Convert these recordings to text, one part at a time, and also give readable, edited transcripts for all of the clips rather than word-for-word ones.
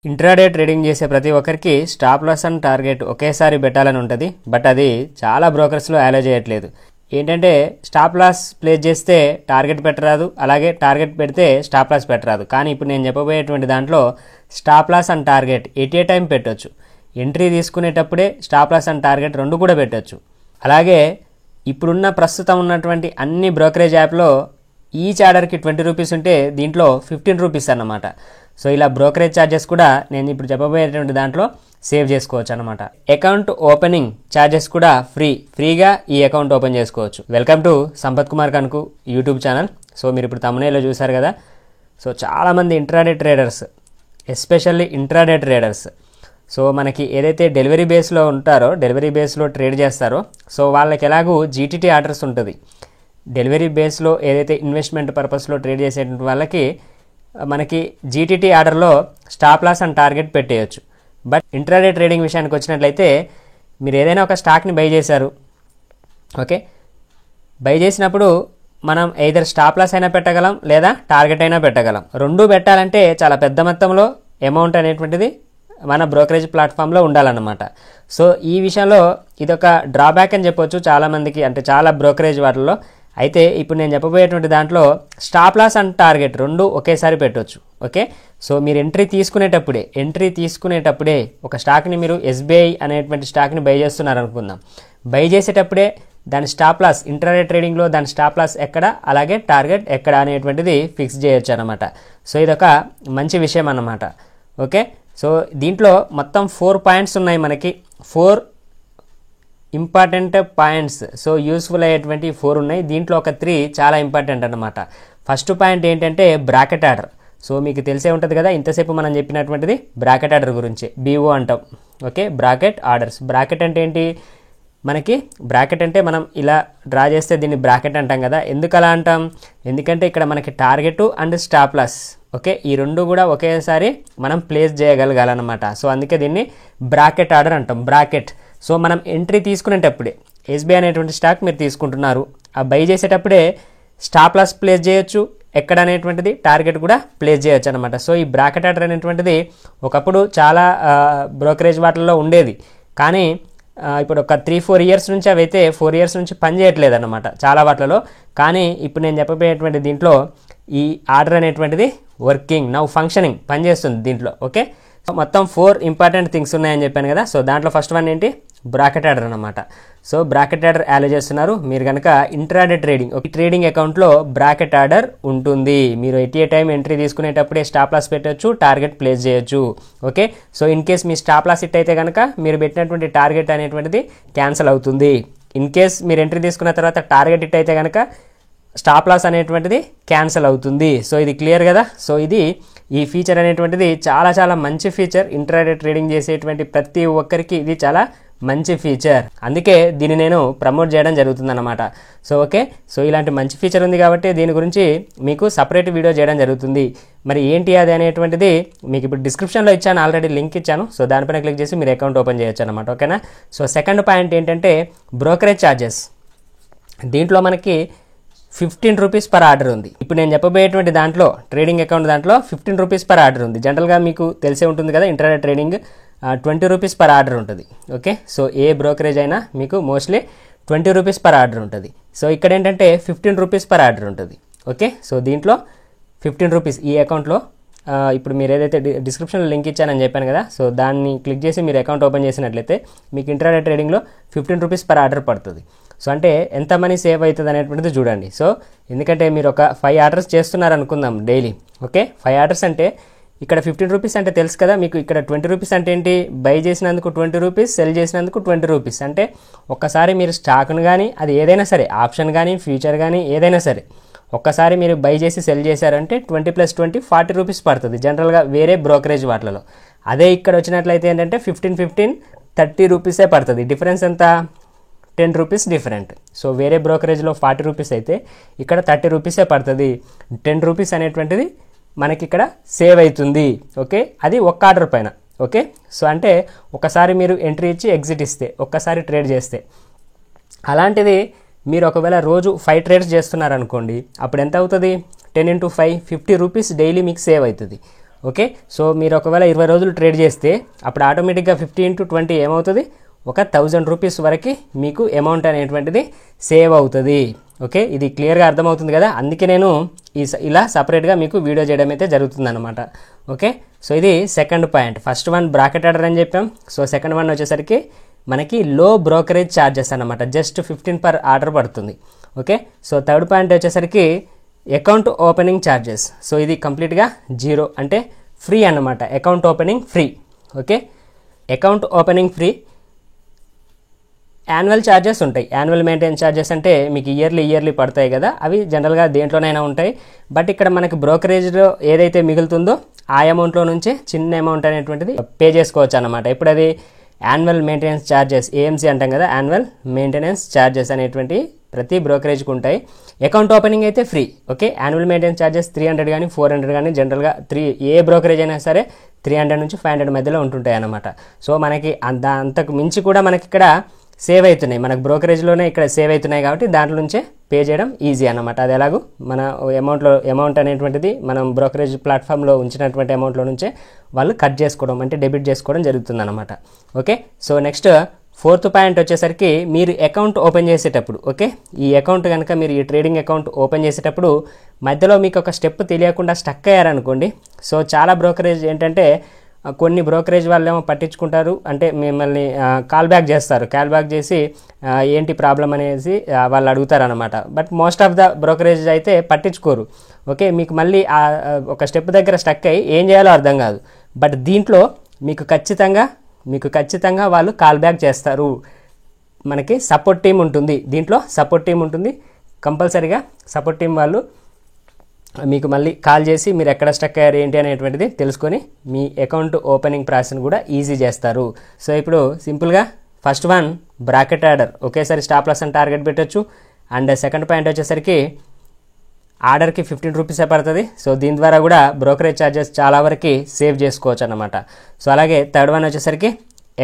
Intraday trading చేసే ప్రతి ఒక్కరికి స్టాప్ లాస్ అండ్ టార్గెట్ ఒకేసారి పెట్టాలని ఉంటుంది. బట్ అది చాలా బ్రోకర్స్లో అలో చేయట్లేదు. ఏంటంటే స్టాప్ లాస్ ప్లేస్ చేస్తే టార్గెట్ పెట్టరాదు, అలాగే టార్గెట్ పెడితే స్టాప్ లాస్ పెట్టరాదు. కానీ ఇప్పుడు నేను చెప్పబోయేటువంటి దాంట్లో stop loss and target at a time పెట్టొచ్చు. ఎంట్రీ తీసుకునేటప్పుడే స్టాప్ లాస్ అండ్ టార్గెట్ రెండు కూడా పెట్టొచ్చు. అలాగే ఇప్పుడున్న ప్రస్తుతం ఉన్నటువంటి అన్ని బ్రోకరేజ్ యాప్లో ఈచ్ ఆర్డర్కి 20 రూపీస్ ఉంటే దీంట్లో 15 రూపీస్ అన్నమాట. సో ఇలా బ్రోకరేజ్ ఛార్జెస్ కూడా నేను ఇప్పుడు చెప్పబోయేటువంటి దాంట్లో సేవ్ చేసుకోవచ్చు అనమాట. అకౌంట్ ఓపెనింగ్ ఛార్జెస్ కూడా ఫ్రీగా ఈ అకౌంట్ ఓపెన్ చేసుకోవచ్చు. వెల్కమ్ టు సంపత్ కుమార్ కనుకు యూట్యూబ్ ఛానల్. సో మీరు ఇప్పుడు thumbnail చూసారు కదా. సో చాలామంది intraday traders, especially intraday traders, so మనకి ఏదైతే డెలివరీ బేస్లో ఉంటారో, డెలివరీ బేస్లో ట్రేడ్ చేస్తారో, సో వాళ్ళకి ఎలాగూ జీటీటీ ఆర్డర్స్ ఉంటుంది. డెలివరీ బేస్లో ఏదైతే ఇన్వెస్ట్మెంట్ పర్పస్లో ట్రేడ్ చేసేటువంటి వాళ్ళకి మనకి జీటీటీ ఆర్డర్లో స్టాప్ లాస్ అండ్ టార్గెట్ పెట్టేయచ్చు. బట్ ఇంట్రాడే ట్రేడింగ్ విషయానికి వచ్చినట్లయితే మీరు ఏదైనా ఒక స్టాక్ని బై చేశారు, ఓకే, బై చేసినప్పుడు మనం ఎయిదర్ స్టాప్ లాస్ అయినా పెట్టగలం లేదా టార్గెట్ అయినా పెట్టగలం. రెండూ పెట్టాలంటే చాలా పెద్ద మొత్తంలో అమౌంట్ అనేటువంటిది మన బ్రోకరేజ్ ప్లాట్ఫామ్లో ఉండాలన్నమాట. సో ఈ విషయంలో ఇదొక డ్రాబ్యాక్ అని చెప్పొచ్చు చాలామందికి, అంటే చాలా బ్రోకరేజ్ వాటిల్లో. అయితే ఇప్పుడు నేను చెప్పబోయేటువంటి దాంట్లో స్టాప్ లాస్ అండ్ టార్గెట్ రెండు ఒకేసారి పెట్టవచ్చు. ఓకే, సో మీరు ఎంట్రీ తీసుకునేటప్పుడే ఒక స్టాక్ని మీరు ఎస్బీఐ అనేటువంటి స్టాక్ని బై చేస్తున్నారు అనుకుందాం. బై చేసేటప్పుడే దాని స్టాప్ లాస్, ఇంట్రాడే ట్రేడింగ్లో దాని స్టాప్ లాస్ ఎక్కడ, అలాగే టార్గెట్ ఎక్కడ అనేటువంటిది ఫిక్స్ చేయొచ్చు అనమాట. సో ఇదొక మంచి విషయం అన్నమాట. ఓకే, సో దీంట్లో మొత్తం 4 పాయింట్స్ ఉన్నాయి మనకి, 4 ఇంపార్టెంట్ పాయింట్స్. సో యూస్ఫుల్ అయ్యేటువంటి 4 ఉన్నాయి. దీంట్లో ఒక 3 చాలా ఇంపార్టెంట్ అన్నమాట. ఫస్ట్ పాయింట్ ఏంటంటే బ్రాకెట్ ఆర్డర్. సో మీకు తెలిసే ఉంటుంది కదా, ఇంతసేపు మనం చెప్పినటువంటిది బ్రాకెట్ ఆర్డర్ గురించి, బీఓ అంటాం. Okay, bracket orders. బ్రాకెట్ అంటే ఏంటి? మనకి బ్రాకెట్ అంటే మనం ఇలా డ్రా చేస్తే దీన్ని బ్రాకెట్ అంటాం కదా. ఎందుకు అలా అంటాం? ఎందుకంటే ఇక్కడ మనకి target and stop loss, okay, ఈ రెండు కూడా ఒకేసారి మనం ప్లేస్ చేయగలగాలన్నమాట. సో అందుకే దీన్ని బ్రాకెట్ ఆర్డర్ అంటాం, బ్రాకెట్. సో మనం ఎంట్రీ తీసుకునేటప్పుడే ఎస్బీఐ అనేటువంటి స్టాక్ మీరు తీసుకుంటున్నారు, ఆ బై చేసేటప్పుడే స్టాప్ లాస్ ప్లేస్ చేయొచ్చు, ఎక్కడ అనేటువంటిది టార్గెట్ కూడా ప్లేస్ చేయొచ్చు అనమాట. సో ఈ బ్రాకెట్ ఆర్డర్ అనేటువంటిది ఒకప్పుడు చాలా బ్రోకరేజ్ వాటిల్లో ఉండేది, కానీ ఇప్పుడు ఒక 3-4 ఇయర్స్ నుంచి అవి అయితే 4 ఇయర్స్ నుంచి పనిచేయట్లేదు అనమాట చాలా వాటిలో. కానీ ఇప్పుడు నేను చెప్పబోయేటువంటి దీంట్లో ఈ ఆర్డర్ అనేటువంటిది వర్కింగ్ నౌ, ఫంక్షనింగ్, పనిచేస్తుంది దీంట్లో. ఓకే, మొత్తం 4 ఇంపార్టెంట్ థింగ్స్ ఉన్నాయని చెప్పాను కదా. సో దాంట్లో ఫస్ట్ వన్ ఏంటి? బ్రాకెట్ ఆర్డర్ అనమాట. సో బ్రాకెట్ ఆర్డర్ అలో చేస్తున్నారు మీరు కనుక ఇంట్రాడే ట్రేడింగ్, ఒక ట్రేడింగ్ అకౌంట్లో బ్రాకెట్ ఆర్డర్ ఉంటుంది. మీరు ఎట్ ఏ టైం ఎంట్రీ తీసుకునేటప్పుడే స్టాప్ లాస్ పెట్టచ్చు, టార్గెట్ ప్లేస్ చేయొచ్చు. ఓకే, సో ఇన్ కేస్ మీ స్టాప్ లాస్ హిట్ అయితే కనుక మీరు పెట్టినటువంటి టార్గెట్ అనేటువంటిది క్యాన్సిల్ అవుతుంది. ఇన్ కేస్ మీరు ఎంట్రీ తీసుకున్న తర్వాత టార్గెట్ హిట్ అయితే కనుక స్టాప్ లాస్ అనేటువంటిది క్యాన్సిల్ అవుతుంది. సో ఇది క్లియర్ కదా. సో ఈ ఫీచర్ అనేటువంటిది చాలా మంచి ఫీచర్. ఇంట్రాడే ట్రేడింగ్ చేసేటువంటి ప్రతి ఒక్కరికి ఇది చాలా మంచి ఫీచర్, అందుకే దీన్ని నేను ప్రమోట్ చేయడం జరుగుతుందన్నమాట. సో ఓకే, సో ఇలాంటి మంచి ఫీచర్ ఉంది కాబట్టి దీని గురించి మీకు సపరేట్ వీడియో చేయడం జరుగుతుంది. మరి ఏంటి అది అనేటువంటిది మీకు ఇప్పుడు డిస్క్రిప్షన్లో ఇచ్చాను, ఆల్రెడీ లింక్ ఇచ్చాను. సో దానిపైన క్లిక్ చేసి మీరు అకౌంట్ ఓపెన్ చేయొచ్చు అనమాట. ఓకేనా. సో సెకండ్ పాయింట్ ఏంటంటే బ్రోకరేజ్ ఛార్జెస్. దీంట్లో మనకి 15 రూపీస్ పర్ ఆర్డర్ ఉంది. ఇప్పుడు నేను చెప్పబోయేటువంటి దాంట్లో ట్రేడింగ్ అకౌంట్ దాంట్లో 15 రూపీస్ పర్ ఆర్డర్ ఉంది. జనరల్గా మీకు తెలిసే ఉంటుంది కదా, intraday trading 20 rupees per order ఉంటుంది. ఓకే, సో ఏ బ్రోకరేజ్ అయినా మీకు మోస్ట్లీ 20 రూపీస్ పర్ ఆర్డర్ ఉంటుంది. సో ఇక్కడ ఏంటంటే 15 రూపీస్ పర్ ఆర్డర్ ఉంటుంది. ఓకే, సో దీంట్లో 15 రూపీస్ ఈ అకౌంట్లో ఇప్పుడు మీరు ఏదైతే డిస్క్రిప్షన్లో లింక్ ఇచ్చానని చెప్పాను కదా, సో దాన్ని క్లిక్ చేసి మీరు అకౌంట్ ఓపెన్ చేసినట్లయితే మీకు ఇంట్రాడే ట్రేడింగ్లో 15 రూపీస్ పర్ ఆర్డర్ పడుతుంది. సో అంటే ఎంత మనీ సేవ్ అవుతుంది అనేటువంటిది చూడండి. సో ఎందుకంటే మీరు ఒక 5 ఆర్డర్స్ చేస్తున్నారు అనుకుందాం డైలీ. ఓకే, 5 ఆర్డర్స్ అంటే ఇక్కడ 15 రూపీస్ అంటే తెలుసు కదా మీకు. ఇక్కడ 20 రూపీస్ అంటే ఏంటి? బై చేసినందుకు 20 రూపీస్, సెల్ చేసినందుకు 20 రూపీస్. అంటే ఒక్కసారి మీరు స్టాక్ను కానీ, అది ఏదైనా సరే, ఆప్షన్ కానీ ఫ్యూచర్ కానీ ఏదైనా సరే, ఒక్కసారి మీరు బై చేసి సెల్ చేశారంటే 20 + 20 40 రూపీస్ పడుతుంది జనరల్గా వేరే బ్రోకరేజ్ వాటిలలో. అదే ఇక్కడ వచ్చినట్లయితే ఏంటంటే 15 30 రూపీసే పడుతుంది. డిఫరెన్స్ ఎంత? 10 రూపీస్ డిఫరెంట్. సో వేరే బ్రోకరేజ్లో 40 రూపీస్ అయితే ఇక్కడ 30 రూపీసే పడుతుంది. 10 రూపీస్ అనేటువంటిది మనకి ఇక్కడ సేవ్ అవుతుంది. ఓకే, అది ఒక్క ఆర్డర్ పైన. ఓకే, సో అంటే ఒకసారి మీరు ఎంట్రీ ఇచ్చి ఎగ్జిట్ ఇస్తే, ఒక్కసారి ట్రేడ్ చేస్తే, అలాంటిది మీరు ఒకవేళ రోజు 5 ట్రేడ్స్ చేస్తున్నారనుకోండి, అప్పుడు ఎంత అవుతుంది? 10 × 5 50 రూపీస్ డైలీ మీకు సేవ్ అవుతుంది. ఓకే. సో మీరు ఒకవేళ 20 రోజులు ట్రేడ్ చేస్తే అప్పుడు ఆటోమేటిక్గా 50 × 20 ఏమవుతుంది, ఒక 1000 రూపీస్ వరకు మీకు అమౌంట్ అనేటువంటిది సేవ్ అవుతుంది. ఓకే, ఇది క్లియర్గా అర్థమవుతుంది కదా. అందుకే నేను ఇలా సపరేట్గా మీకు వీడియో చేయడం అయితే జరుగుతుందన్నమాట. ఓకే, సో ఇది second point. First one bracket order అని చెప్పాం. సో సెకండ్ వన్ వచ్చేసరికి మనకి లో బ్రోకరేజ్ ఛార్జెస్ అన్నమాట, జస్ట్ 15 per ఆర్డర్ పడుతుంది. ఓకే, సో థర్డ్ పాయింట్ వచ్చేసరికి అకౌంట్ ఓపెనింగ్ ఛార్జెస్. సో ఇది కంప్లీట్గా 0 అంటే ఫ్రీ అన్నమాట. Account opening free. Okay, account opening free. Annual charges ఉంటాయి. యాన్యువల్ మెయింటెనెన్స్ ఛార్జెస్ అంటే మీకు ఇయర్లీ పడతాయి కదా, అవి జనరల్గా దేంట్లోనైనా ఉంటాయి. బట్ ఇక్కడ మనకి బ్రోకరేజ్లో ఏదైతే మిగులుతుందో ఆ అమౌంట్లో నుంచే చిన్న అమౌంట్ అనేటువంటిది పే చేసుకోవచ్చు అన్నమాట. ఇప్పుడు అది యాన్యువల్ మెయింటెనెన్స్ ఛార్జెస్, ఏఎంసీ అంటాం కదా, యాన్యువల్ మెయింటెనెన్స్ ఛార్జెస్ అనేటువంటి ప్రతి బ్రోకరేజ్కి ఉంటాయి. అకౌంట్ ఓపెనింగ్ అయితే free. Okay, annual maintenance charges 300 కానీ 400 కానీ జనరల్గా ఏ బ్రోకరేజ్ అయినా సరే 300 నుంచి 500 మధ్యలో ఉంటుంటాయి అన్నమాట. సో మనకి అంతకు మించి కూడా మనకి ఇక్కడ సేవ్ అవుతున్నాయి, మనకు బ్రోకరేజ్లోనే ఇక్కడ సేవ్ అవుతున్నాయి కాబట్టి దాంట్లో నుంచే పే చేయడం ఈజీ అన్నమాట. అది ఎలాగో మన అమౌంట్ అనేటువంటిది మనం బ్రోకరేజ్ ప్లాట్ఫామ్లో ఉంచినటువంటి అమౌంట్లో నుంచే వాళ్ళు కట్ చేసుకోవడం అంటే డెబిట్ చేసుకోవడం జరుగుతుంది అన్నమాట. Okay, so next fourth point వచ్చేసరికి మీరు అకౌంట్ ఓపెన్ చేసేటప్పుడు, ఓకే, ఈ అకౌంట్ కనుక మీరు ఈ ట్రేడింగ్ అకౌంట్ ఓపెన్ చేసేటప్పుడు మధ్యలో మీకు ఒక స్టెప్ తెలియకుండా స్టక్ అయ్యారనుకోండి. సో చాలా బ్రోకరేజ్ ఏంటంటే కొన్ని బ్రోకరేజ్ వాళ్ళు ఏమో పట్టించుకుంటారు, అంటే మిమ్మల్ని కాల్ బ్యాక్ చేసి ఏంటి ప్రాబ్లం అనేసి వాళ్ళు అడుగుతారనమాట. But most of the brokerage అయితే పట్టించుకోరు. ఓకే, మీకు మళ్ళీ ఒక స్టెప్ దగ్గర స్టక్ అయ్యి ఏం చేయాలో అర్థం కాదు. బట్ దీంట్లో మీకు ఖచ్చితంగా వాళ్ళు కాల్ బ్యాక్ చేస్తారు. మనకి సపోర్ట్ టీం ఉంటుంది, దీంట్లో సపోర్ట్ టీం ఉంటుంది. కంపల్సరీగా సపోర్ట్ టీం వాళ్ళు మీకు మళ్ళీ కాల్ చేసి మీరు ఎక్కడ స్టక్ అయ్యారు ఏంటి అనేటువంటిది తెలుసుకొని మీ అకౌంట్ ఓపెనింగ్ ప్రాసెస్ కూడా ఈజీ చేస్తారు. సో ఇప్పుడు సింపుల్గా ఫస్ట్ వన్ బ్రాకెట్ ఆర్డర్, ఒకేసారి స్టాప్ లాస్ అండ్ టార్గెట్ పెట్టచ్చు. అండ్ సెకండ్ పాయింట్ వచ్చేసరికి ఆర్డర్కి 15 రూపీసే పడుతుంది. సో దీని ద్వారా కూడా బ్రోకరేజ్ ఛార్జెస్ చాలా వరకు సేవ్ చేసుకోవచ్చు అన్నమాట. సో అలాగే థర్డ్ వన్ వచ్చేసరికి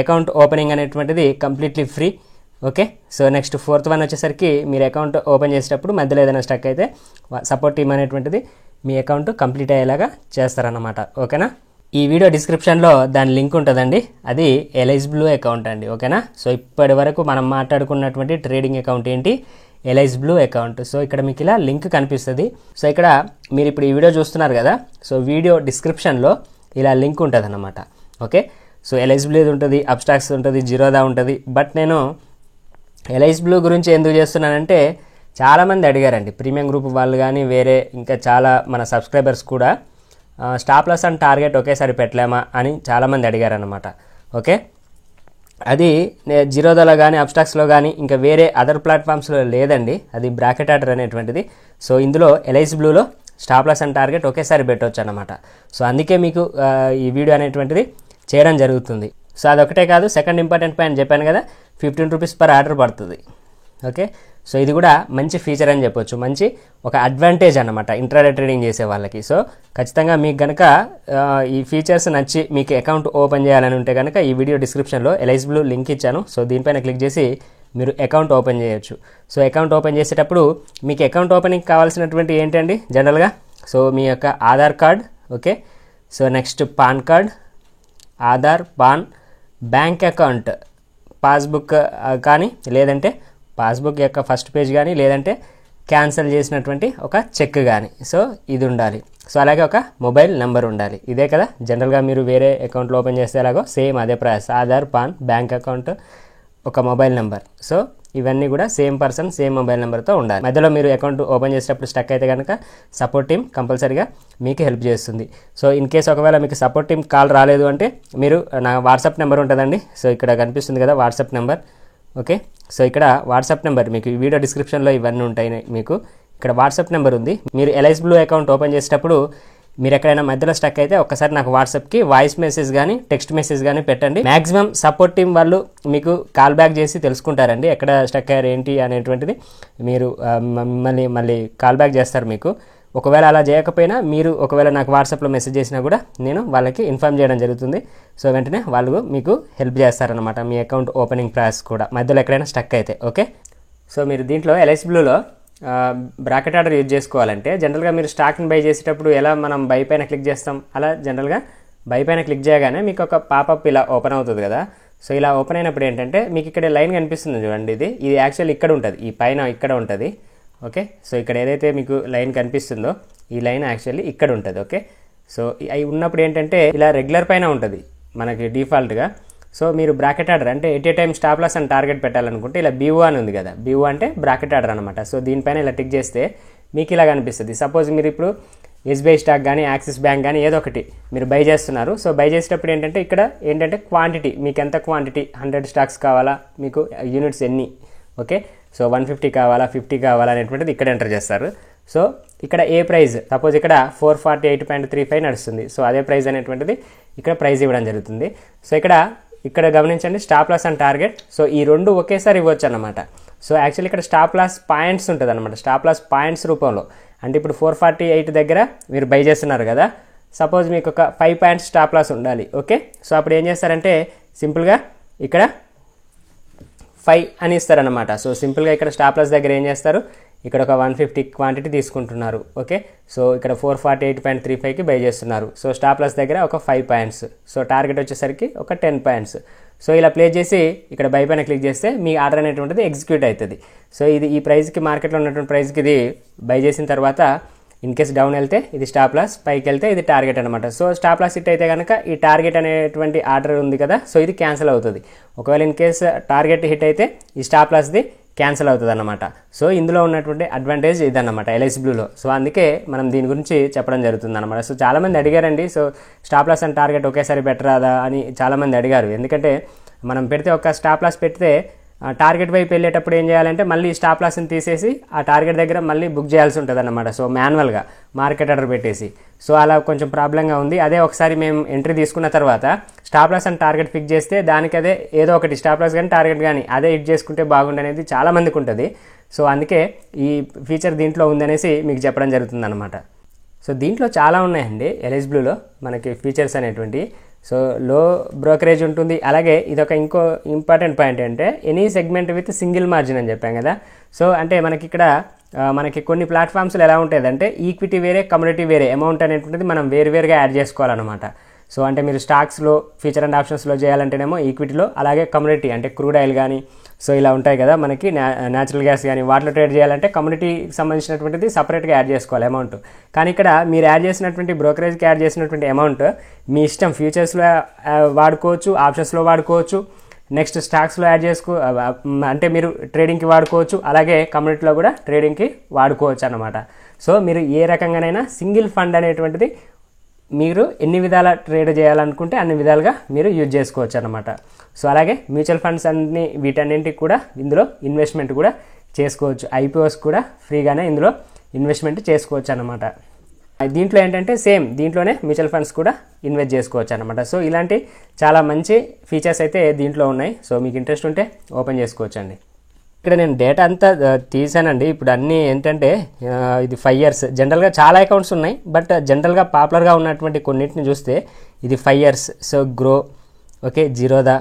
అకౌంట్ ఓపెనింగ్ అనేటువంటిది completely free. Okay, so next fourth one వచ్చేసరికి మీరు అకౌంట్ ఓపెన్ చేసేటప్పుడు మధ్యలో ఏదైనా స్టక్ అయితే సపోర్ట్ టీమ్ అనేటువంటిది మీ అకౌంట్ కంప్లీట్ అయ్యేలాగా చేస్తారన్నమాట. ఓకేనా, ఈ వీడియో డిస్క్రిప్షన్లో దాని లింక్ ఉంటుందండి, అది ఎల్ఐసి బ్లూ అకౌంట్ అండి. ఓకేనా, సో ఇప్పటి వరకు మనం మాట్లాడుకున్నటువంటి ట్రేడింగ్ అకౌంట్ ఏంటి, ఎల్ఐసి బ్లూ అకౌంట్. సో ఇక్కడ మీకు ఇలా లింక్ కనిపిస్తుంది. సో ఇక్కడ మీరు ఇప్పుడు ఈ వీడియో చూస్తున్నారు కదా, సో వీడియో డిస్క్రిప్షన్లో ఇలా లింక్ ఉంటుంది అన్నమాట. ఓకే, సో ఎల్ఐసి బ్లూ ఉంటుంది, అబ్స్ట్రాక్స్ ఉంటుంది, జిరోదా ఉంటుంది. బట్ నేను ఎల్ఐసి బ్లూ గురించి ఎందుకు చేస్తున్నానంటే చాలామంది అడిగారండి, ప్రీమియం గ్రూప్ వాళ్ళు కానీ వేరే ఇంకా చాలా మన సబ్స్క్రైబర్స్ కూడా స్టాప్ లాస్ అండ్ టార్గెట్ ఒకేసారి పెట్టలేమా అని చాలామంది అడిగారనమాట. ఓకే, అది జిరోదాలో కానీ అబ్స్ట్రాక్స్లో కానీ ఇంకా వేరే అదర్ ప్లాట్ఫామ్స్లో లేదండి, అది బ్రాకెట్ ఆర్డర్ అనేటువంటిది. సో ఇందులో ఎల్ఐసి బ్లూలో స్టాప్ లాస్ అండ్ టార్గెట్ ఒకేసారి పెట్టవచ్చు అన్నమాట. సో అందుకే మీకు ఈ వీడియో అనేటువంటిది చేయడం జరుగుతుంది. సో అదొకటే కాదు, సెకండ్ ఇంపార్టెంట్ పాయింట్ చెప్పాను కదా, 15 రూపీస్ per ఆర్డర్ పడుతుంది. ఓకే, సో ఇది కూడా మంచి ఫీచర్ అని చెప్పొచ్చు, మంచి ఒక అడ్వాంటేజ్ అన్నమాట ఇంట్రాడే ట్రేడింగ్ చేసే వాళ్ళకి. సో ఖచ్చితంగా మీకు కనుక ఈ ఫీచర్స్ నచ్చి మీకు అకౌంట్ ఓపెన్ చేయాలని ఉంటే కనుక ఈ వీడియో డిస్క్రిప్షన్లో ఎల్ఐసి బ్లూ లింక్ ఇచ్చాను. సో దీనిపైన క్లిక్ చేసి మీరు అకౌంట్ ఓపెన్ చేయొచ్చు. సో అకౌంట్ ఓపెన్ చేసేటప్పుడు మీకు అకౌంట్ ఓపెనింగ్ కావాల్సినటువంటి ఏంటండి జనరల్గా, సో మీ యొక్క Aadhaar card, okay, so next pan card, Aadhaar, pan, bank account passbook కానీ లేదంటే పాస్బుక్ యొక్క ఫస్ట్ పేజ్ కానీ లేదంటే క్యాన్సిల్ చేసినటువంటి ఒక చెక్ కానీ, సో ఇది ఉండాలి. సో అలాగే ఒక మొబైల్ నెంబర్ ఉండాలి. ఇదే కదా జనరల్గా మీరు వేరే అకౌంట్లో ఓపెన్ చేస్తే ఎలాగో సేమ్ అదే process, Aadhaar, pan, bank account, ఒక మొబైల్ నెంబర్. సో ఇవన్నీ కూడా సేమ్ పర్సన్ సేమ్ మొబైల్ నెంబర్తో ఉండాలి. మధ్యలో మీరు అకౌంట్ ఓపెన్ చేసేటప్పుడు స్టక్ అయితే కనుక సపోర్ట్ టీమ్ కంపల్సరీగా మీకు హెల్ప్ చేస్తుంది. సో ఇన్ కేస్ ఒకవేళ మీకు సపోర్ట్ టీమ్ కాల్ రాలేదు అంటే మీరు నా వాట్సాప్ నెంబర్ ఉంటుందండి. సో ఇక్కడ కనిపిస్తుంది కదా వాట్సాప్ నెంబర్. ఓకే, సో ఇక్కడ వాట్సాప్ నెంబర్ మీకు ఈ వీడియో డిస్క్రిప్షన్లో ఇవన్నీ ఉంటాయి. మీకు ఇక్కడ వాట్సాప్ నెంబర్ ఉంది. మీరు ఎల్ఐసి బ్లూ అకౌంట్ ఓపెన్ చేసేటప్పుడు మీరు ఎక్కడైనా మధ్యలో స్టక్ అయితే ఒక్కసారి నాకు వాట్సాప్కి వాయిస్ మెసేజ్ కానీ టెక్స్ట్ మెసేజ్ కానీ పెట్టండి. మ్యాక్సిమం సపోర్ట్ టీం వాళ్ళు మీకు కాల్ బ్యాక్ చేసి తెలుసుకుంటారండి ఎక్కడ స్టక్ అయ్యారు ఏంటి అనేటువంటిది. మీరు మళ్ళీ కాల్ బ్యాక్ చేస్తారు మీకు. ఒకవేళ అలా చేయకపోయినా మీరు ఒకవేళ నాకు వాట్సాప్లో మెసేజ్ చేసినా కూడా నేను వాళ్ళకి ఇన్ఫార్మ్ చేయడం జరుగుతుంది. సో వెంటనే వాళ్ళు మీకు హెల్ప్ చేస్తారనమాట మీ అకౌంట్ ఓపెనింగ్ ప్రాసెస్ కూడా మధ్యలో ఎక్కడైనా స్టక్ అయితే. ఓకే, సో మీరు దీంట్లో ఎల్ఐసి బ్లూలో బ్రాకెట్ ఆర్డర్ యూజ్ చేసుకోవాలంటే జనరల్గా మీరు స్టాక్ని బై చేసేటప్పుడు ఎలా మనం బై పైన క్లిక్ చేస్తాం, అలా జనరల్గా బై పైన క్లిక్ చేయగానే మీకు ఒక పాపప్ ఇలా ఓపెన్ అవుతుంది కదా. సో ఇలా ఓపెన్ అయినప్పుడు ఏంటంటే మీకు ఇక్కడ లైన్ కనిపిస్తుంది చూడండి, ఇది యాక్చువల్ ఇక్కడ ఉంటుంది, ఈ పైన ఇక్కడ ఉంటుంది. ఓకే, సో ఇక్కడ ఏదైతే మీకు లైన్ కనిపిస్తుందో ఈ లైన్ యాక్చువల్లీ ఇక్కడ ఉంటుంది. ఓకే, సో అవి ఉన్నప్పుడు ఏంటంటే ఇలా రెగ్యులర్ పైన ఉంటుంది మనకి డిఫాల్ట్గా. సో మీరు బ్రాకెట్ ఆర్డర్ అంటే at a time stop loss and target పెట్టాలనుకుంటే ఇలా BO అని ఉంది కదా, BO అంటే బ్రాకెట్ ఆర్డర్ అనమాట. సో దీనిపైన ఇలా టిక్ చేస్తే మీకు ఇలా కనిపిస్తుంది. సపోజ్ మీరు ఇప్పుడు SBI స్టాక్ కానీ యాక్సిస్ బ్యాంక్ కానీ ఏదో ఒకటి మీరు బై చేస్తున్నారు. సో బై చేసేటప్పుడు ఏంటంటే ఇక్కడ ఏంటంటే క్వాంటిటీ, మీకు ఎంత క్వాంటిటీ 100 స్టాక్స్ కావాలా, మీకు యూనిట్స్ ఎన్ని, ఓకే, సో 150 కావాలా 50 కావాలా అనేటువంటిది ఇక్కడ ఎంటర్ చేస్తారు. సో ఇక్కడ ఏ ప్రైస్, సపోజ్ ఇక్కడ 448.35 నడుస్తుంది. సో అదే ప్రైస్ అనేటువంటిది ఇక్కడ ప్రైస్ ఇవ్వడం జరుగుతుంది. సో ఇక్కడ గమనించండి stop loss and target. So ఈ రెండు ఒకేసారి ఇవ్వచ్చు అన్నమాట. సో యాక్చువల్లీ ఇక్కడ స్టాప్ లాస్ పాయింట్స్ ఉంటుంది అనమాట, స్టాప్ లాస్ పాయింట్స్ రూపంలో. అంటే ఇప్పుడు 448 దగ్గర మీరు బై చేస్తున్నారు కదా, సపోజ్ మీకు ఒక 5 పాయింట్స్ స్టాప్ లాస్ ఉండాలి. ఓకే, సో అప్పుడు ఏం చేస్తారంటే సింపుల్గా ఇక్కడ 5 అని ఇస్తారనమాట. సో సింపుల్గా ఇక్కడ స్టాప్ లాస్ దగ్గర ఏం చేస్తారు, ఇక్కడ ఒక 150 క్వాంటిటీ తీసుకుంటున్నారు. ఓకే, సో ఇక్కడ 448.35కి బై చేస్తున్నారు. సో స్టాప్ లాస్ దగ్గర ఒక 5 పాయింట్స్, సో టార్గెట్ వచ్చేసరికి ఒక 10 పాయింట్స్. సో ఇలా ప్లేస్ చేసి ఇక్కడ బై పైన క్లిక్ చేస్తే మీ ఆర్డర్ అనేటువంటిది ఎగ్జిక్యూట్ అవుతుంది. సో ఇది ఈ ప్రైస్కి, మార్కెట్లో ఉన్నటువంటి ప్రైస్కి ఇది బై చేసిన తర్వాత ఇన్ కేస్ డౌన్ వెళ్తే ఇది స్టాప్ లాస్, పైకి వెళ్తే ఇది టార్గెట్ అనమాట. సో స్టాప్ లాస్ హిట్ అయితే కనుక ఈ టార్గెట్ అనేటువంటి ఆర్డర్ ఉంది కదా, సో ఇది క్యాన్సిల్ అవుతుంది. ఒకవేళ ఇన్ కేస్ టార్గెట్ హిట్ అయితే ఈ స్టాప్ లాస్ది క్యాన్సిల్ అవుతుంది అన్నమాట. సో ఇందులో ఉన్నటువంటి అడ్వాంటేజ్ ఇదన్నమాట LIC బ్లూలో. సో అందుకే మనం దీని గురించి చెప్పడం జరుగుతుంది అనమాట. సో చాలామంది అడిగారండి, so stop loss and target ఒకేసారి పెట్టరాదా అని చాలామంది అడిగారు. ఎందుకంటే మనం పెడితే ఒక స్టాప్ లాస్ పెడితే టార్గెట్ వైపు వెళ్ళేటప్పుడు ఏం చేయాలంటే మళ్ళీ స్టాప్ లాస్ని తీసేసి ఆ టార్గెట్ దగ్గర మళ్ళీ బుక్ చేయాల్సి ఉంటుంది అన్నమాట. సో మాన్యువల్గా మార్కెట్ ఆర్డర్ పెట్టేసి, సో అలా కొంచెం ప్రాబ్లంగా ఉంది. అదే ఒకసారి మేము ఎంట్రీ తీసుకున్న తర్వాత stop loss and target fix చేస్తే దానికి అదే ఏదో ఒకటి స్టాప్ లాస్ కానీ టార్గెట్ కానీ అదే హిట్ చేసుకుంటే బాగుండనేది చాలా మందికి ఉంటుంది. సో అందుకే ఈ ఫీచర్ దీంట్లో ఉందనేసి మీకు చెప్పడం జరుగుతుంది అనమాట. సో దీంట్లో చాలా ఉన్నాయండి LIC బ్లూలో మనకి ఫీచర్స్ అనేటువంటి. సో లో బ్రోకరేజ్ ఉంటుంది. అలాగే ఇదొక ఇంకో ఇంపార్టెంట్ పాయింట్ అంటే any segment with single margin అని చెప్పాం కదా. సో అంటే మనకి ఇక్కడ మనకి కొన్ని ప్లాట్ఫామ్స్లో ఎలా ఉంటుంది అంటే ఈక్విటీ వేరే, కమోడిటీ వేరే అమౌంట్ అనేటువంటిది మనం వేరువేరుగా యాడ్ చేసుకోవాలన్నమాట. సో అంటే మీరు స్టాక్స్లో, ఫీచర్ అండ్ ఆప్షన్స్లో చేయాలంటేనేమో ఈక్విటీలో, అలాగే కమోడిటీ అంటే క్రూడ్ ఆయిల్ కానీ సో ఇలా ఉంటాయి కదా మనకి న్యాచురల్ గ్యాస్ కానీ వాటిలో ట్రేడ్ చేయాలంటే కమ్యూనిటీకి సంబంధించినటువంటిది సపరేట్గా యాడ్ చేసుకోవాలి అమౌంట్. కానీ ఇక్కడ మీరు యాడ్ చేసినటువంటి బ్రోకరేజ్కి యాడ్ చేసినటువంటి అమౌంట్ మీ ఇష్టం, ఫ్యూచర్స్లో వాడుకోవచ్చు, ఆప్షన్స్లో వాడుకోవచ్చు, నెక్స్ట్ స్టాక్స్లో యాడ్ అంటే మీరు ట్రేడింగ్కి వాడుకోవచ్చు, అలాగే కమ్యూనిటీలో కూడా ట్రేడింగ్కి వాడుకోవచ్చు అన్నమాట. సో మీరు ఏ రకంగానైనా సింగిల్ ఫండ్ అనేటువంటిది మీరు ఎన్ని విధాల ట్రేడ్ చేయాలనుకుంటే అన్ని విధాలుగా మీరు యూజ్ చేసుకోవచ్చు అన్నమాట. సో అలాగే మ్యూచువల్ ఫండ్స్ అన్ని వీటన్నింటికి కూడా ఇందులో ఇన్వెస్ట్మెంట్ కూడా చేసుకోవచ్చు. IPOs కూడా ఫ్రీగానే ఇందులో ఇన్వెస్ట్మెంట్ చేసుకోవచ్చు అన్నమాట. దీంట్లో ఏంటంటే సేమ్ దీంట్లోనే మ్యూచువల్ ఫండ్స్ కూడా ఇన్వెస్ట్ చేసుకోవచ్చు అన్నమాట. సో ఇలాంటి చాలా మంచి ఫీచర్స్ అయితే దీంట్లో ఉన్నాయి. సో మీకు ఇంట్రెస్ట్ ఉంటే ఓపెన్ చేసుకోవచ్చు అండి. ఇక్కడ నేను డేటా అంతా తీసానండి. ఇప్పుడు అన్నీ ఏంటంటే ఇది 5 years. జనరల్గా చాలా అకౌంట్స్ ఉన్నాయి, బట్ జనరల్గా పాపులర్గా ఉన్నటువంటి కొన్నింటిని చూస్తే ఇది 5 years. So grow, okay, Zerodha,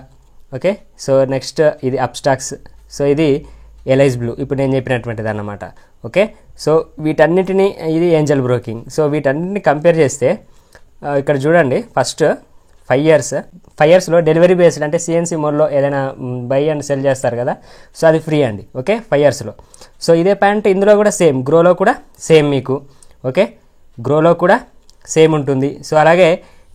okay, so next ఇది అప్స్టాక్స్, సో ఇది LIC బ్లూ ఇప్పుడు నేను చెప్పినటువంటిది అన్నమాట. ఓకే, సో వీటన్నిటిని ఇది ఏంజల్ బ్రోకింగ్. సో వీటన్నిటిని కంపేర్ చేస్తే ఇక్కడ చూడండి ఫస్ట్ 5 yearsలో డెలివరీ బేస్డ్ అంటే CNC మోడ్లో ఏదైనా బై అండ్ సెల్ చేస్తారు కదా, సో అది ఫ్రీ అండి. ఓకే, 5 yearsలో. సో ఇదే పాయింట్ ఇందులో కూడా సేమ్, గ్రోలో కూడా సేమ్ మీకు. ఓకే, గ్రోలో కూడా సేమ్ ఉంటుంది. సో అలాగే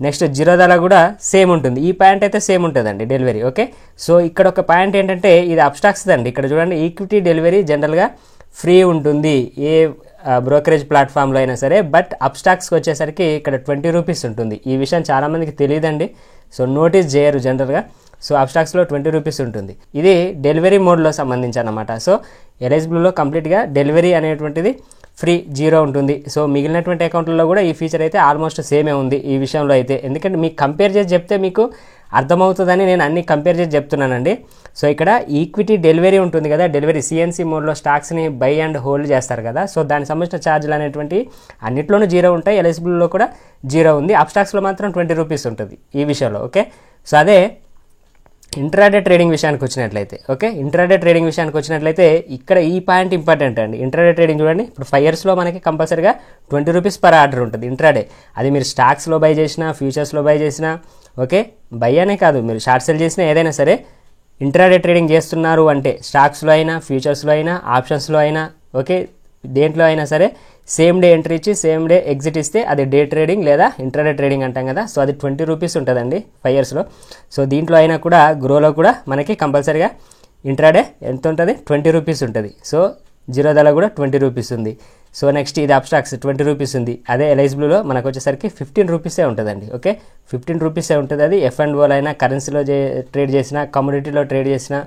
నెక్స్ట్ జీరోదాలో కూడా సేమ్ ఉంటుంది. ఈ పాయింట్ అయితే సేమ్ ఉంటుందండి డెలివరీ. ఓకే, సో ఇక్కడ ఒక పాయింట్ ఏంటంటే ఇది అప్స్టాక్స్ అండి. ఇక్కడ చూడండి ఈక్విటీ డెలివరీ జనరల్గా ఫ్రీ ఉంటుంది ఏ బ్రోకరేజ్ ప్లాట్ఫామ్లో అయినా సరే, బట్ అప్స్టాక్స్కి వచ్చేసరికి ఇక్కడ 20 రూపీస్ ఉంటుంది. ఈ విషయం చాలామందికి తెలియదండి, సో నోటీస్ చేయరు జనరల్గా. సో అప్స్టాక్స్లో 20 రూపీస్ ఉంటుంది. ఇది డెలివరీ మోడ్లో సంబంధించి అన్నమాట. సో LIC బ్లూలో కంప్లీట్గా డెలివరీ అనేటువంటిది ఫ్రీ, జీరో ఉంటుంది. సో మిగిలినటువంటి అకౌంట్లలో కూడా ఈ ఫీచర్ అయితే ఆల్మోస్ట్ సేమే ఉంది ఈ విషయంలో అయితే. ఎందుకంటే మీకు కంపేర్ చేసి చెప్తే మీకు అర్థమవుతుందని నేను అన్ని కంపేర్ చేసి చెప్తున్నానండి. సో ఇక్కడ ఈక్విటీ డెలివరీ ఉంటుంది కదా, డెలివరీ CNC మోడ్లో స్టాక్స్ని బై అండ్ హోల్డ్ చేస్తారు కదా, సో దానికి సంబంధించిన ఛార్జీలు అనేటువంటి అన్నిట్లోనూ జీరో ఉంటాయి. LIC బ్లూలో కూడా జీరో ఉంది. అప్స్టాక్స్లో మాత్రం 20 రూపీస్ ఉంటుంది ఈ విషయంలో. ఓకే, సో అదే ఇంట్రాడే ట్రేడింగ్ విషయానికి వచ్చినట్లయితే ఓకే, ఇంట్రాడే ట్రేడింగ్ విషయానికి వచ్చినట్లయితే ఇక్కడ ఈ పాయింట్ ఇంపార్టెంట్ అండి. ఇంట్రాడే ట్రేడింగ్ చూడండి, ఇప్పుడు 5 ఇయర్స్లో మనకి కంపల్సరీగా 20 రూపీస్ పర్ ఆర్డర్ ఉంటుంది ఇంట్రాడే. అది మీరు స్టాక్స్లో బై చేసినా, ఫ్యూచర్స్లో బై చేసినా, ఓకే, బై అనే కాదు, మీరు షార్ట్ సెల్ చేసినా ఏదైనా సరే ఇంట్రాడే ట్రేడింగ్ చేస్తున్నారు అంటే స్టాక్స్లో అయినా, ఫ్యూచర్స్లో అయినా, ఆప్షన్స్లో అయినా, ఓకే, దేంట్లో అయినా సరే సేమ్ డే ఎంట్రీ ఇచ్చి సేమ్ డే ఎగ్జిట్ ఇస్తే అది డే ట్రేడింగ్ లేదా ఇంట్రాడే ట్రేడింగ్ అంటాం కదా. సో అది 20 రూపీస్ ఉంటుందండి 5 ఇయర్స్లో. సో దీంట్లో అయినా కూడా గ్రోలో కూడా మనకి కంపల్సరీగా ఇంట్రాడే ఎంత ఉంటుంది, 20 రూపీస్ ఉంటుంది. సో జీరోదాలో కూడా 20 రూపీస్ ఉంది. సో నెక్స్ట్ ఇది అబ్స్ట్రాక్స్ 20 రూపీస్ ఉంది. అదే ఎల్ఐసి బ్లూలో మనకు వచ్చేసరికి 15 రూపీసే ఉంటుందండి. ఓకే, 15 రూపీసే ఉంటుంది. అది F&Oలో అయినా, కరెన్సీలో ట్రేడ్ చేసినా, కమోడిటీలో ట్రేడ్ చేసినా,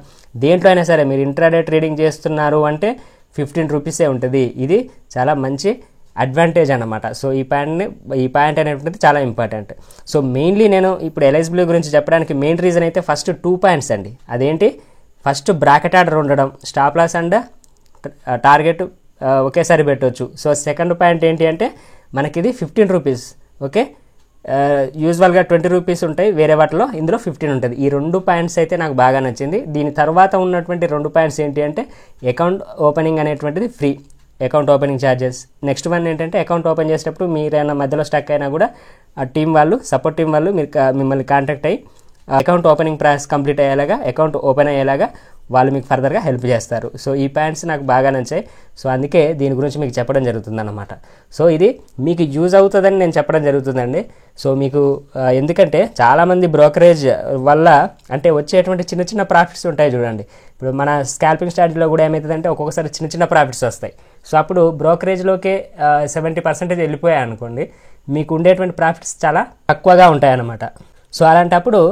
దేంట్లో అయినా సరే మీరు ఇంట్రాడే ట్రేడింగ్ చేస్తున్నారు అంటే 15 రూపీసే ఉంటుంది. ఇది చాలా మంచి అడ్వాంటేజ్ అన్నమాట. సో ఈ పాయింట్ అనేటువంటిది చాలా ఇంపార్టెంట్. సో మెయిన్లీ నేను ఇప్పుడు ఎల్ఐసి బ్లూ గురించి చెప్పడానికి మెయిన్ రీజన్ అయితే ఫస్ట్ 2 పాయింట్స్ అండి. అదేంటి, ఫస్ట్ బ్రాకెట్ ఆర్డర్ ఉండడం, స్టాప్ లాస్ అండ్ టార్గెట్ ఒకేసారి పెట్టవచ్చు. సో సెకండ్ పాయింట్ ఏంటి అంటే మనకి ఇది 15 రూపీస్. ఓకే, యూజువల్గా 20 రూపీస్ ఉంటాయి వేరే వాటిలో, ఇందులో 15 ఉంటుంది. ఈ 2 పాయింట్స్ అయితే నాకు బాగా నచ్చింది. దీని తర్వాత ఉన్నటువంటి 2 పాయింట్స్ ఏంటి అంటే అకౌంట్ ఓపెనింగ్ అనేటువంటిది free, account opening charges. Next one ఏంటంటే అకౌంట్ ఓపెన్ చేసేటప్పుడు మీరైనా మధ్యలో స్టక్ అయినా కూడా ఆ టీం వాళ్ళు, సపోర్ట్ టీం వాళ్ళు మిమ్మల్ని కాంటాక్ట్ అయ్యి అకౌంట్ ఓపెనింగ్ ప్రాసెస్ కంప్లీట్ అయ్యేలాగా, అకౌంట్ ఓపెన్ అయ్యేలాగా వాళ్ళు మీకు ఫర్దర్గా హెల్ప్ చేస్తారు. సో ఈ పాయింట్స్ నాకు బాగా నచ్చాయి. సో అందుకే దీని గురించి మీకు చెప్పడం జరుగుతుందన్నమాట. సో ఇది మీకు యూజ్ అవుతుందని నేను చెప్పడం జరుగుతుందండి. సో మీకు ఎందుకంటే చాలామంది బ్రోకరేజ్ వల్ల అంటే వచ్చేటువంటి చిన్న చిన్న ప్రాఫిట్స్ ఉంటాయి చూడండి. ఇప్పుడు మన స్కాల్పింగ్ స్ట్రాటజీలో కూడా ఏమవుతుందంటే ఒక్కొక్కసారి చిన్న చిన్న ప్రాఫిట్స్ వస్తాయి. సో అప్పుడు బ్రోకరేజ్లోకే 70% వెళ్ళిపోయాయి అనుకోండి, మీకు ఉండేటువంటి ప్రాఫిట్స్ చాలా తక్కువగా ఉంటాయన్నమాట. సో అలాంటప్పుడు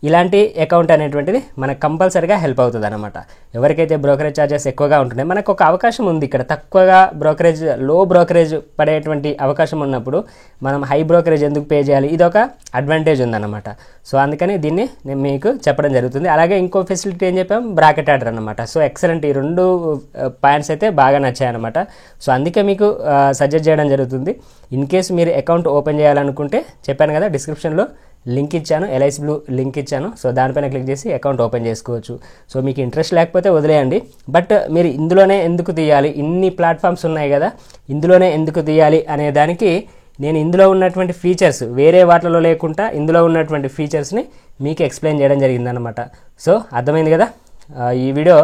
ఇలాంటి అకౌంట్ అనేటువంటిది మనకు కంపల్సరీగా హెల్ప్ అవుతుంది అనమాట. ఎవరికైతే బ్రోకరేజ్ ఛార్జెస్ ఎక్కువగా ఉంటున్నాయి, మనకు ఒక అవకాశం ఉంది ఇక్కడ తక్కువగా బ్రోకరేజ్, లో బ్రోకరేజ్ పడేటువంటి అవకాశం ఉన్నప్పుడు మనం హై బ్రోకరేజ్ ఎందుకు పే చేయాలి, ఇది ఒక అడ్వాంటేజ్ ఉందన్నమాట. సో అందుకని దీన్ని నేను మీకు చెప్పడం జరుగుతుంది. అలాగే ఇంకో ఫెసిలిటీ ఏం చెప్పాం, బ్రాకెట్ ఆర్డర్ అనమాట. సో ఎక్సలెంట్, ఈ 2 పాయింట్స్ అయితే బాగా నచ్చాయి అనమాట. సో అందుకే మీకు సజెస్ట్ చేయడం జరుగుతుంది. ఇన్ కేసు మీరు అకౌంట్ ఓపెన్ చేయాలనుకుంటే చెప్పాను కదా, డిస్క్రిప్షన్లో లింక్ ఇచ్చాను, ఎల్ఐసి బ్లూ లింక్ ఇచ్చాను. సో దానిపైన క్లిక్ చేసి అకౌంట్ ఓపెన్ చేసుకోవచ్చు. సో మీకు ఇంట్రెస్ట్ లేకపోతే వదిలేయండి. బట్ మీరు ఇందులోనే ఎందుకు తీయాలి, ఇన్ని ప్లాట్ఫామ్స్ ఉన్నాయి కదా, ఇందులోనే ఎందుకు తీయాలి అనే దానికి నేను ఇందులో ఉన్నటువంటి ఫీచర్స్ వేరే వాటిలో లేకుండా ఇందులో ఉన్నటువంటి ఫీచర్స్ని మీకు ఎక్స్ప్లెయిన్ చేయడం జరిగిందనమాట. సో అర్థమైంది కదా. ఈ వీడియో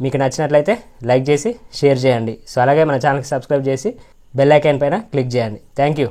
మీకు నచ్చినట్లయితే లైక్ చేసి షేర్ చేయండి. సో అలాగే మన ఛానల్కి సబ్స్క్రైబ్ చేసి బెల్ ఐకాన్ పైన క్లిక్ చేయండి. Thank you.